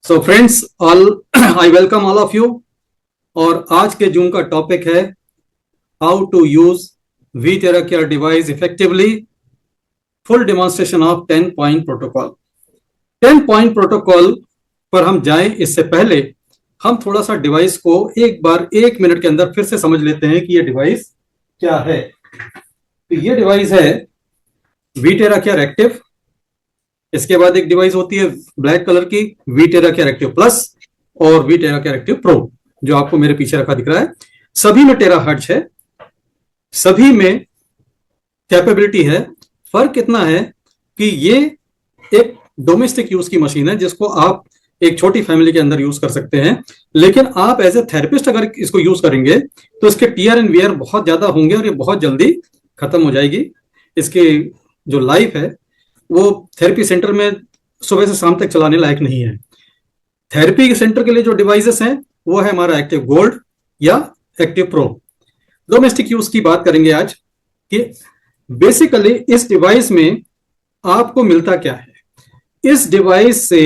So friends all I welcome all of you. और आज के जूम का टॉपिक है how to use V Terra Care device effectively, full demonstration of 10 point protocol. 10 point protocol पर हम जाएं इससे पहले हम थोड़ा सा डिवाइस को एक बार 1 मिनट के अंदर फिर से समझ लेते हैं कि ये डिवाइस क्या है। तो ये डिवाइस है वी टेरा केयर एक्टिव। इसके बाद एक डिवाइस होती है ब्लैक कलर की वी टेरा केयर एक्टिव प्लस और वी टेरा केयर एक्टिव प्रो, जो आपको मेरे पीछे रखा दिख रहा है। सभी में टेरा हर्ट्ज है, सभी में कैपेबिलिटी है। फर्क इतना है कि ये एक डोमेस्टिक यूज की मशीन है जिसको आप एक छोटी फैमिली के अंदर यूज कर सकते हैं, लेकिन आप एज ए थेरेपिस्ट अगर इसको यूज करेंगे तो इसके टीयर एंड वियर बहुत ज्यादा होंगे और ये बहुत जल्दी खत्म हो जाएगी। इसकी जो लाइफ है वो थेरेपी सेंटर में सुबह से शाम तक चलाने लायक नहीं है। थेरेपी सेंटर के लिए जो डिवाइसेस हैं वो है हमारा एक्टिव गोल्ड या एक्टिव प्रो। डोमेस्टिक यूज की बात करेंगे आज कि बेसिकली इस डिवाइस में आपको मिलता क्या है। इस डिवाइस से,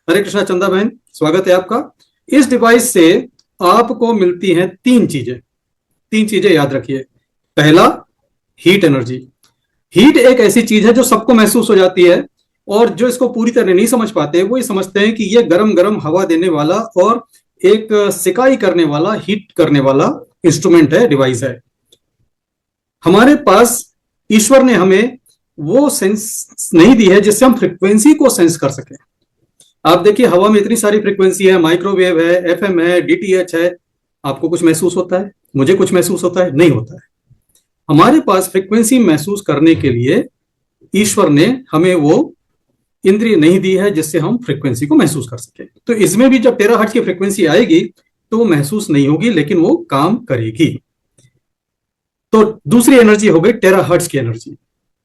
हरे कृष्णा चंदा बहन, स्वागत है आपका। इस डिवाइस से आपको मिलती हैं तीन चीजें याद रखिए। पहला, हीट एनर्जी। हीट एक ऐसी चीज है जो सबको महसूस हो जाती है, और जो इसको पूरी तरह नहीं समझ पाते वो ये समझते हैं कि ये गरम गरम हवा देने वाला और एक सिकाई करने वाला, हीट करने वाला इंस्ट्रूमेंट है, डिवाइस है। हमारे पास ईश्वर ने हमें वो सेंस नहीं दी है जिससे हम फ्रीक्वेंसी को सेंस कर सकें। आप देखिए हवा में इतनी सारी फ्रीक्वेंसी है, माइक्रोवेव है, एफएम है, डीटीएच है। आपको कुछ महसूस होता है, मुझे कुछ महसूस होता है, नहीं होता है। हमारे पास फ्रीक्वेंसी महसूस करने के लिए ईश्वर ने हमें वो इंद्रिय नहीं दी है जिससे हम फ्रीक्वेंसी को महसूस कर सके। तो इसमें भी जब टेराहर्ट्ज की फ्रीक्वेंसी आएगी तो वो महसूस नहीं होगी, लेकिन वो काम करेगी। तो दूसरी एनर्जी हो गई टेराहर्ट्ज की एनर्जी।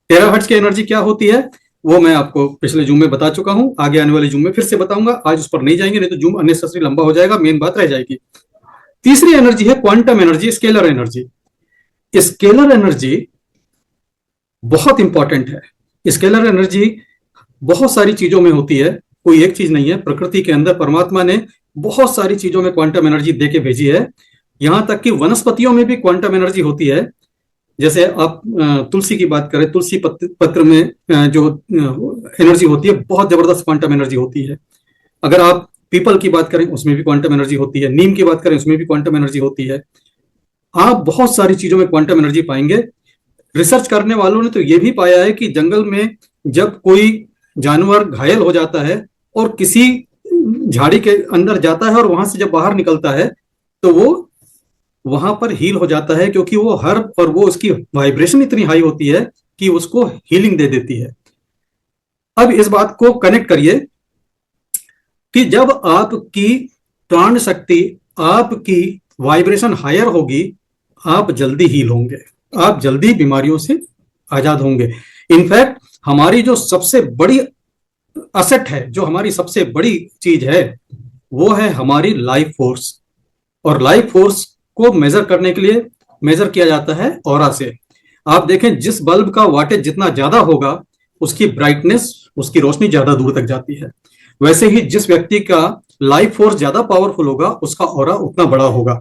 टेराहर्ट्ज की एनर्जी क्या होती है वो मैं आपको पिछले जूम में बता चुका हूं, आगे आने वाले जूम में फिर से बताऊंगा। आज उस पर नहीं जाएंगे, नहीं तो जूम अननेसेसरी लंबा हो जाएगा, मेन बात रह जाएगी। तीसरी एनर्जी है quantum energy, scalar energy. Scalar energy बहुत इंपॉर्टेंट है। स्केलर एनर्जी बहुत सारी चीजों में होती है, कोई एक चीज नहीं है। प्रकृति के अंदर परमात्मा ने बहुत सारी चीजों में क्वांटम एनर्जी देके भेजी है। यहां तक कि वनस्पतियों में भी क्वांटम एनर्जी होती है। जैसे आप तुलसी की बात करें, तुलसी पत्र में जो एनर्जी होती है बहुत जबरदस्त क्वांटम एनर्जी होती है। अगर आप पीपल की बात करें उसमें भी क्वांटम एनर्जी होती है, नीम की बात करें उसमें भी क्वांटम एनर्जी होती है। आप बहुत सारी चीजों में क्वांटम एनर्जी पाएंगे। रिसर्च करने वालों ने तो यह भी पाया है कि जंगल में जब कोई जानवर घायल हो जाता है और किसी झाड़ी के अंदर जाता है और वहां से जब बाहर निकलता है तो वो वहां पर हील हो जाता है, क्योंकि वो और वो उसकी वाइब्रेशन इतनी हाई होती है कि उसको हीलिंग दे देती है। अब इस बात को कनेक्ट करिए कि जब आपकी प्राण शक्ति, आपकी वाइब्रेशन हायर होगी, आप जल्दी हील होंगे, आप जल्दी बीमारियों से आजाद होंगे। इनफैक्ट हमारी जो सबसे बड़ी असेट है, जो हमारी सबसे बड़ी चीज है, वो है हमारी लाइफ फोर्स। और लाइफ फोर्स को मेजर करने के लिए मेजर किया जाता है ऑरा से। आप देखें जिस बल्ब का वाटेज जितना ज्यादा होगा उसकी ब्राइटनेस, उसकी रोशनी ज्यादा दूर तक जाती है। वैसे ही जिस व्यक्ति का लाइफ फोर्स ज्यादा पावरफुल होगा उसका ऑरा उतना बड़ा होगा।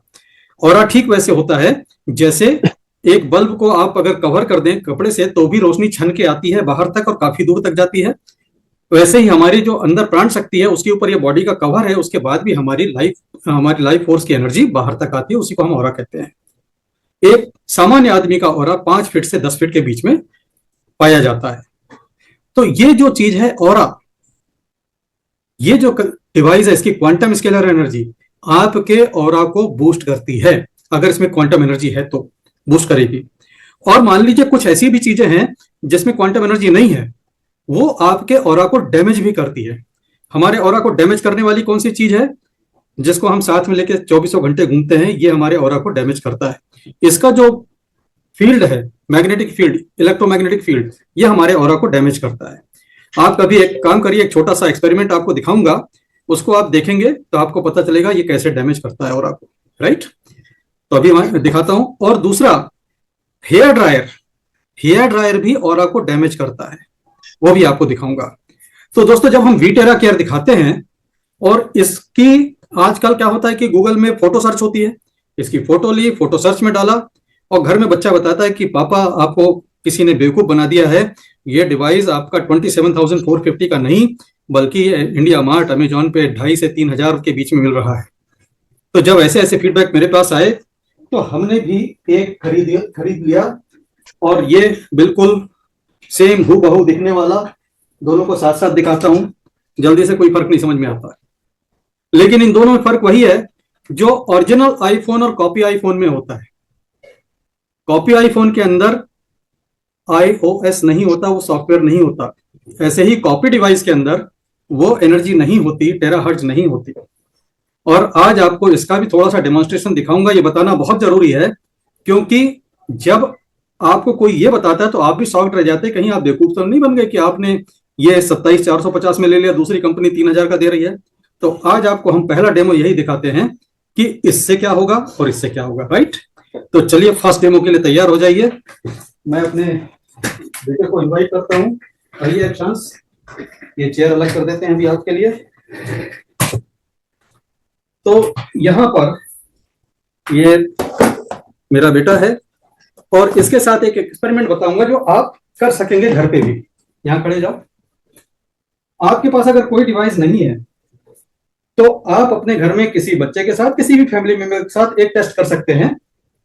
ऑरा ठीक वैसे होता है जैसे एक बल्ब को आप अगर कवर कर दें कपड़े से तो भी रोशनी छन के आती है बाहर तक और काफी दूर तक जाती है। वैसे ही हमारी जो अंदर प्राण शक्ति है उसके ऊपर ये बॉडी का कवर है, उसके बाद भी हमारी लाइफ फोर्स की एनर्जी बाहर तक आती है, उसी को हम ऑरा कहते हैं। एक सामान्य आदमी का ऑरा 5 फीट से 10 फीट के बीच में पाया जाता है। तो ये जो चीज है ऑरा, ये जो डिवाइस है, इसकी क्वांटम स्केलर एनर्जी आपके ऑरा को बूस्ट करती है। अगर इसमें क्वांटम एनर्जी है तो बूस्ट करेगी। और मान लीजिए कुछ ऐसी भी चीजें हैं जिसमें क्वांटम एनर्जी नहीं है, वो आपके ऑरा को डैमेज भी करती है। हमारे ऑरा को डैमेज करने वाली कौन सी चीज है जिसको हम साथ में लेके 24 घंटे घूमते हैं, ये हमारे ऑरा को डैमेज करता है। इसका जो फील्ड है, मैग्नेटिक फील्ड, इलेक्ट्रोमैग्नेटिक फील्ड, ये हमारे ऑरा को डैमेज करता है। आप कभी एक काम करिए, एक छोटा सा एक्सपेरिमेंट आपको दिखाऊंगा, उसको आप देखेंगे तो आपको पता चलेगा ये कैसे डैमेज करता है ऑरा को, राइट। तो अभी मैं दिखाता हूं। और दूसरा, हेयर ड्रायर भी ऑरा को डैमेज करता है, वो भी आपको दिखाऊंगा। तो दोस्तों जब हम वीटेरा केयर दिखाते हैं और इसकी आजकल क्या होता है कि गूगल में फोटो सर्च होती है, इसकी फोटो ली, फोटो सर्च में डाला और घर में बच्चा बताता है कि पापा आपको किसी ने बेवकूफ बना दिया है, ये डिवाइस आपका 27,450 का नहीं बल्कि इंडिया मार्ट अमेजॉन पे 2,500 से 3,000 के बीच में मिल रहा है। तो जब ऐसे ऐसे फीडबैक मेरे पास आए तो हमने भी एक खरीद लिया और ये बिल्कुल सेम हूबहू दिखने वाला, दोनों को साथ साथ दिखाता हूं, जल्दी से कोई फर्क नहीं समझ में आता, लेकिन इन दोनों में फर्क वही है जो ओरिजिनल आईफोन और कॉपी आईफोन में होता है। कॉपी आईफोन के अंदर iOS नहीं होता, वो सॉफ्टवेयर नहीं होता। ऐसे ही कॉपी डिवाइस के अंदर वो एनर्जी नहीं होती, टेराहर्ट्ज नहीं होती। और आज आपको इसका भी थोड़ा सा डेमोन्स्ट्रेशन दिखाऊंगा, ये बताना बहुत जरूरी है, क्योंकि जब आपको कोई ये बताता है तो आप भी शॉक्ड रह जाते हैं, कहीं आप बेवकूफ तो नहीं बन गए कि आपने ये 27,450 में ले लिया, दूसरी कंपनी 3,000 का दे रही है। तो आज आपको हम पहला डेमो यही दिखाते हैं कि इससे क्या होगा और इससे क्या होगा, राइट। तो चलिए फर्स्ट डेमो के लिए तैयार हो जाइए। मैं अपने बेटे को इनवाइट करता हूँ, आइए एक चांस, ये चेयर अलग कर देते हैं अभी आपके लिए। तो यहाँ पर ये मेरा बेटा है और इसके साथ एक एक्सपेरिमेंट बताऊंगा जो आप कर सकेंगे घर पे भी। यहाँ खड़े जाओ। आपके पास अगर कोई डिवाइस नहीं है तो आप अपने घर में किसी बच्चे के साथ, किसी भी फैमिली मेंबर के साथ एक टेस्ट कर सकते हैं।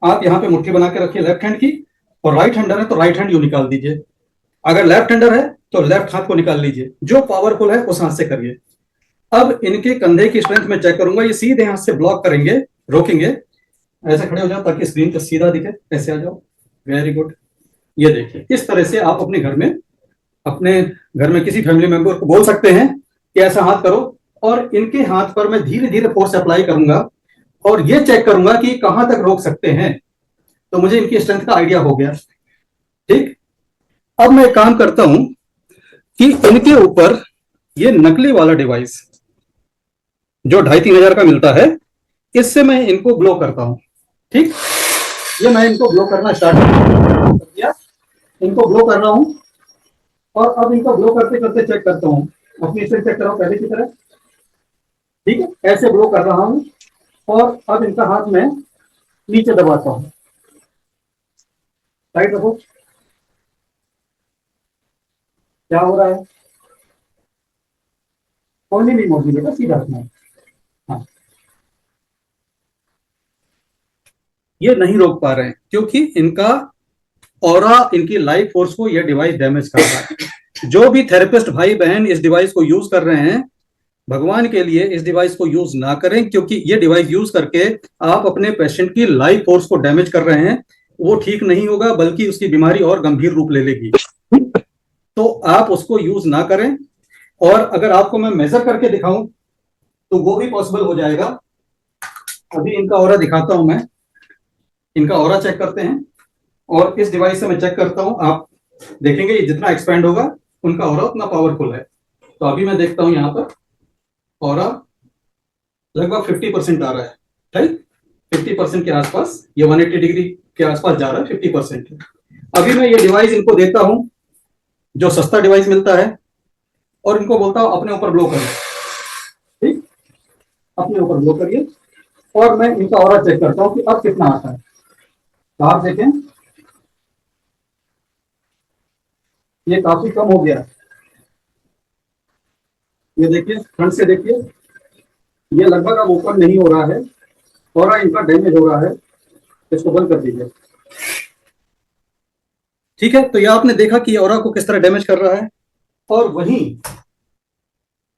आप यहाँ पे मुट्ठी बना के रखिए लेफ्ट हैंड की, और राइट हैंडर है तो राइट हैंड यू निकाल दीजिए। अगर लेफ्ट हैंडर है तो लेफ्ट हाथ को निकाल लीजिए, जो पावरफुल है उस हाथ से करिए। अब इनके कंधे की स्ट्रेंथ में चेक करूंगा, ये सीधे हाथ से ब्लॉक करेंगे, रोकेंगे। ऐसे खड़े हो जाओ ताकि स्क्रीन पर सीधा दिखे, ऐसे आ जाओ, वेरी गुड। ये देखिए, इस तरह से आप अपने घर में किसी फैमिली मेंबर को बोल सकते हैं कि ऐसा हाथ करो, और इनके हाथ पर मैं धीरे धीरे फोर्स अप्लाई करूंगा और ये चेक करूंगा कि कहां तक रोक सकते हैं। तो मुझे इनकी स्ट्रेंथ का आइडिया हो गया, ठीक। अब मैं काम करता हूं कि इनके ऊपर ये नकली वाला डिवाइस जो 2,500-3,000 का मिलता है, इससे मैं इनको ब्लो करता हूं, ठीक। ये मैं इनको ब्लो करना स्टार्ट कर दिया, इनको ब्लो कर रहा हूं। और अब इनको ब्लो करते करते चेक करता हूं, अपनी स्ट्रेंथ चेक करो पहले की तरह, ठीक है। ऐसे ब्लो कर रहा हूं और अब इनका हाथ मैं नीचे दबाता हूं, टाइट रखो। क्या हो रहा है? कोई नहीं मोड़ दीजिएगा, सीधा रखना है। हाँ, ये नहीं रोक पा रहे हैं क्योंकि इनका ऑरा, इनकी लाइफ फोर्स को यह डिवाइस डैमेज कर रहा है। जो भी थेरेपिस्ट भाई बहन इस डिवाइस को यूज कर रहे हैं, भगवान के लिए इस डिवाइस को यूज ना करें, क्योंकि ये डिवाइस यूज करके आप अपने पेशेंट की लाइफ फोर्स को डैमेज कर रहे हैं। वो ठीक नहीं होगा, बल्कि उसकी बीमारी और गंभीर रूप ले लेगी। तो आप उसको यूज ना करें। और अगर आपको मैं मेजर करके दिखाऊं तो वो भी पॉसिबल हो जाएगा। अभी इनका ऑरा दिखाता हूं मैं, इनका ऑरा चेक करते हैं और इस डिवाइस से मैं चेक करता हूं। आप देखेंगे ये जितना एक्सपैंड होगा उनका ऑरा उतना पावरफुल है। तो अभी मैं देखता हूं यहाँ पर ऑरा लगभग 50% आ रहा है, ठीक। 50% के आसपास, ये 180 डिग्री के आसपास जा रहा है, 50%। अभी मैं ये डिवाइस इनको देता हूं जो सस्ता डिवाइस मिलता है और इनको बोलता हूं अपने ऊपर ब्लो करिए, ठीक। अपने ऊपर ब्लो करिए और मैं इनका ऑरा चेक करता हूं कि अब कितना आता है। तो आप देखें ये काफी कम हो गया। ये देखिए, फ्रंट से देखिए, ये लगभग अब ओपन नहीं हो रहा है, ऑरा इनका डैमेज हो रहा है। इसको बंद कर दीजिए, ठीक है। तो ये आपने देखा कि ऑरा को किस तरह डैमेज कर रहा है। और वहीं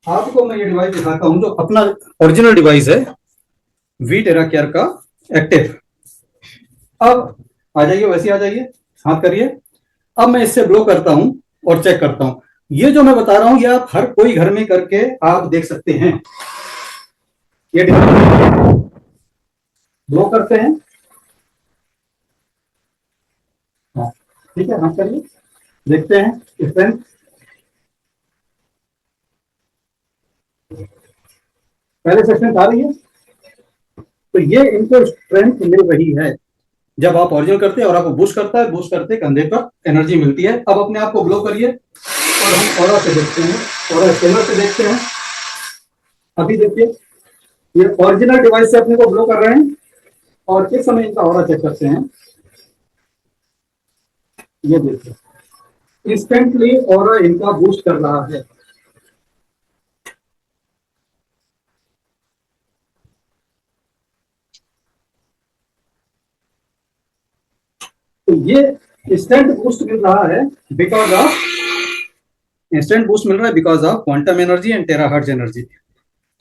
आपको मैं ये डिवाइस दिखाता हूं जो अपना ओरिजिनल डिवाइस है, वीटेरा केयर का एक्टिव। अब आ जाइए, वैसे आ जाइए, हाथ करिए। अब मैं इससे ब्लो करता हूं और चेक करता हूं। ये जो मैं बता रहा हूं ये आप हर कोई घर में करके आप देख सकते हैं। ये ब्लो करते हैं, हाँ, ठीक है। हाथ करिए, देखते हैं स्ट्रेंथ। पहले से स्ट्रेंथ आ रही है, तो ये इनको स्ट्रेंथ मिल रही है। जब आप ओरिजिनल करते हैं और आपको बूस्ट करता है, बूस्ट करते कंधे पर एनर्जी मिलती है। अब अपने आप को ब्लो करिए और तो हम ऑरा से देखते हैं, ऑरा स्कैनर से देखते हैं। अभी देखिए ये ओरिजिनल डिवाइस से अपने को ब्लो कर रहे हैं और किस समय इनका ऑरा चेक करते हैं। ये देखिए इंस्टेंटली ऑरा इनका बूस्ट कर रहा है। तो ये इंस्टेंट बूस्ट मिल रहा है because of quantum energy and terahertz energy.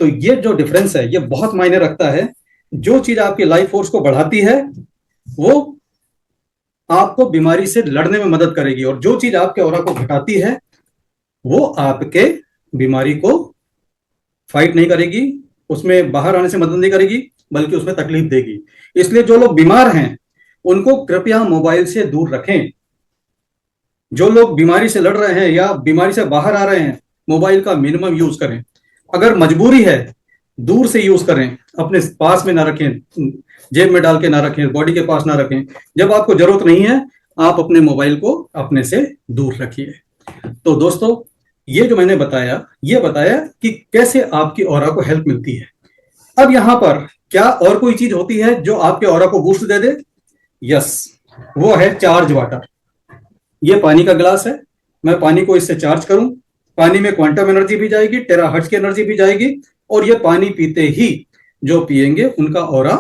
तो ये जो डिफरेंस है ये बहुत मायने रखता है। जो चीज आपकी लाइफ फोर्स को बढ़ाती है वो आपको बीमारी से लड़ने में मदद करेगी, और जो चीज आपके ऑरा को घटाती है वो आपके बीमारी को फाइट नहीं करेगी, उसमें बाहर आने से मदद नहीं करेगी, बल्कि उसमें तकलीफ देगी। इसलिए जो लोग बीमार हैं उनको कृपया मोबाइल से दूर रखें। जो लोग बीमारी से लड़ रहे हैं या बीमारी से बाहर आ रहे हैं, मोबाइल का मिनिमम यूज करें। अगर मजबूरी है दूर से यूज करें, अपने पास में ना रखें, जेब में डाल के ना रखें, बॉडी के पास ना रखें। जब आपको जरूरत नहीं है आप अपने मोबाइल को अपने से दूर रखिए। तो दोस्तों ये जो मैंने बताया, ये बताया कि कैसे आपकी ऑरा को हेल्प मिलती है। अब यहां पर क्या और कोई चीज होती है जो आपके ऑरा को बूस्ट दे दे? यस, वो है चार्ज वाटर। ये पानी का ग्लास है, मैं पानी को इससे चार्ज करूं, पानी में क्वांटम एनर्जी भी जाएगी, टेराहर्ट्ज की एनर्जी भी जाएगी, और ये पानी पीते ही जो पिएंगे उनका ऑरा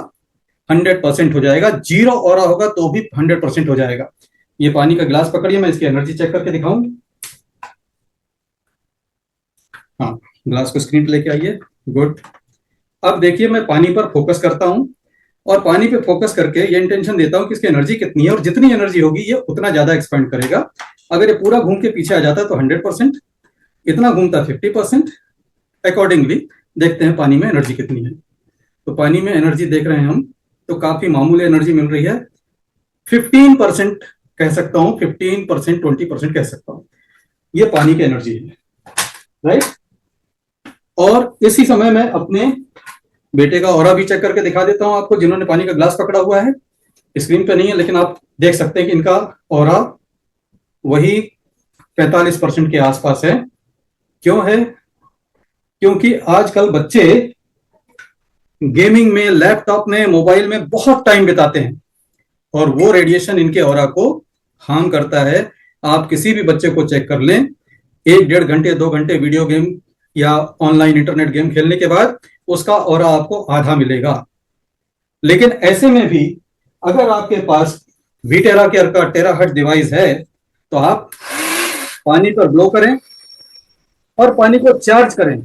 100% हो जाएगा। जीरो ऑरा होगा तो भी 100% हो जाएगा। ये पानी का ग्लास पकड़िए, मैं इसकी एनर्जी चेक करके दिखाऊं। हाँ, ग्लास को स्क्रीन पे लेके आइए। गुड। अब देखिए मैं पानी पर फोकस करता हूं और पानी पे फोकस करके ये इंटेंशन देता हूं कि इसकी एनर्जी कितनी है, और जितनी एनर्जी होगी ये उतना ज्यादा एक्सपेंड करेगा। अगर ये पूरा घूम के पीछे आ जाता है तो 100%, इतना घूमता 50%। अकॉर्डिंगली देखते हैं पानी में एनर्जी कितनी है। तो पानी में एनर्जी देख रहे हैं हम, तो काफी मामूली एनर्जी मिल रही है। 15% कह सकता हूं, 15%, 20% कह सकता हूं, ये पानी की एनर्जी है, राइट। और इसी समय मैं अपने बेटे का ऑरा भी चेक करके दिखा देता हूं आपको, जिन्होंने पानी का ग्लास पकड़ा हुआ है। स्क्रीन पे नहीं है लेकिन आप देख सकते हैं कि इनका ऑरा वही 45% के आसपास है। क्यों है? क्योंकि आजकल बच्चे गेमिंग में, लैपटॉप में, मोबाइल में बहुत टाइम बिताते हैं और वो रेडिएशन इनके ऑरा को हार्म करता है। आप किसी भी बच्चे को चेक कर लें, 1-1.5 घंटे 2 घंटे वीडियो गेम या ऑनलाइन इंटरनेट गेम खेलने के बाद उसका ऑरा आपको आधा मिलेगा। लेकिन ऐसे में भी अगर आपके पास वीटेरा केयर का टेराहर्ट्ज डिवाइस है तो आप पानी पर ब्लो करें और पानी को चार्ज करें।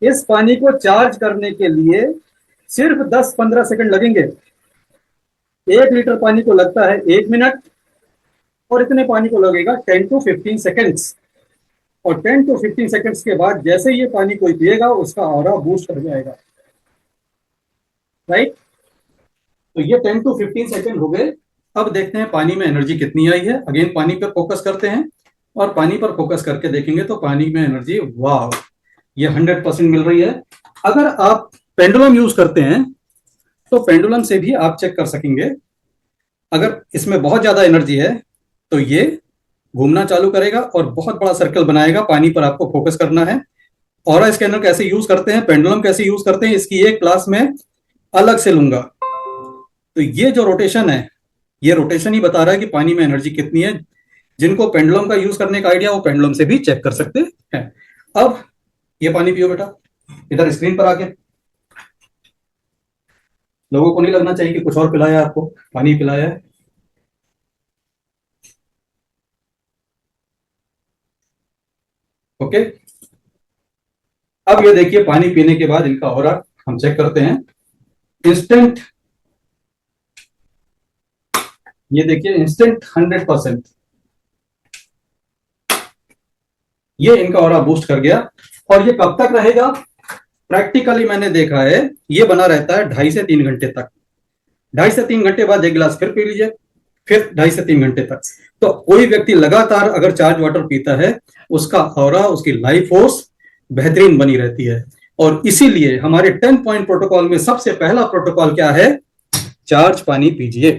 इस पानी को चार्ज करने के लिए सिर्फ 10-15 सेकंड लगेंगे। 1 लीटर पानी को लगता है 1 मिनट, और इतने पानी को लगेगा 10 to 15 सेकेंड्स। और 10 to 15 सेकेंड्स के बाद जैसे ये पानी कोई पिएगा उसका ऑरा बूस्ट कर जाएगा, राइट। तो ये 10 to 15 सेकेंड हो गए। अब देखते हैं पानी में एनर्जी कितनी आई है। अगेन पानी पर फोकस करते हैं और पानी पर फोकस करके देखेंगे तो पानी में एनर्जी, वाह, ये 100% मिल रही है। अगर आप पेंडुलम यूज करते हैं तो पेंडुलम से भी आप चेक कर सकेंगे। अगर इसमें बहुत ज्यादा एनर्जी है तो ये घूमना चालू करेगा और बहुत बड़ा सर्कल बनाएगा। पानी पर आपको फोकस करना है। ऑरा स्कैनर कैसे यूज करते हैं, पेंडुलम कैसे यूज करते हैं, इसकी एक क्लास में अलग से लूंगा। तो ये जो रोटेशन है, ये रोटेशन ही बता रहा है कि पानी में एनर्जी कितनी है। जिनको पेंडुलम का यूज करने का आइडिया, वो पेंडुलम से भी चेक कर सकते हैं। अब ये पानी पियो बेटा, इधर स्क्रीन पर आके। लोगों को नहीं लगना चाहिए कि कुछ और पिलाया आपको, पानी पिलाया है। ओके, अब ये देखिए पानी पीने के बाद इनका ऑरा हम चेक करते हैं। इंस्टेंट, ये देखिए इंस्टेंट 100%, ये इनका ऑरा बूस्ट कर गया। और ये कब तक रहेगा? प्रैक्टिकली मैंने देखा है ये बना रहता है 2.5 से 3 घंटे तक। 2.5 से 3 घंटे बाद एक गिलास फिर पी लीजिए, फिर 2.5 से 3 घंटे तक। तो कोई व्यक्ति लगातार अगर चार्ज वाटर पीता है, उसका ऑरा, उसकी लाइफ फोर्स बेहतरीन बनी रहती है। और इसीलिए हमारे 10 पॉइंट प्रोटोकॉल में सबसे पहला प्रोटोकॉल क्या है? चार्ज पानी पीजिए।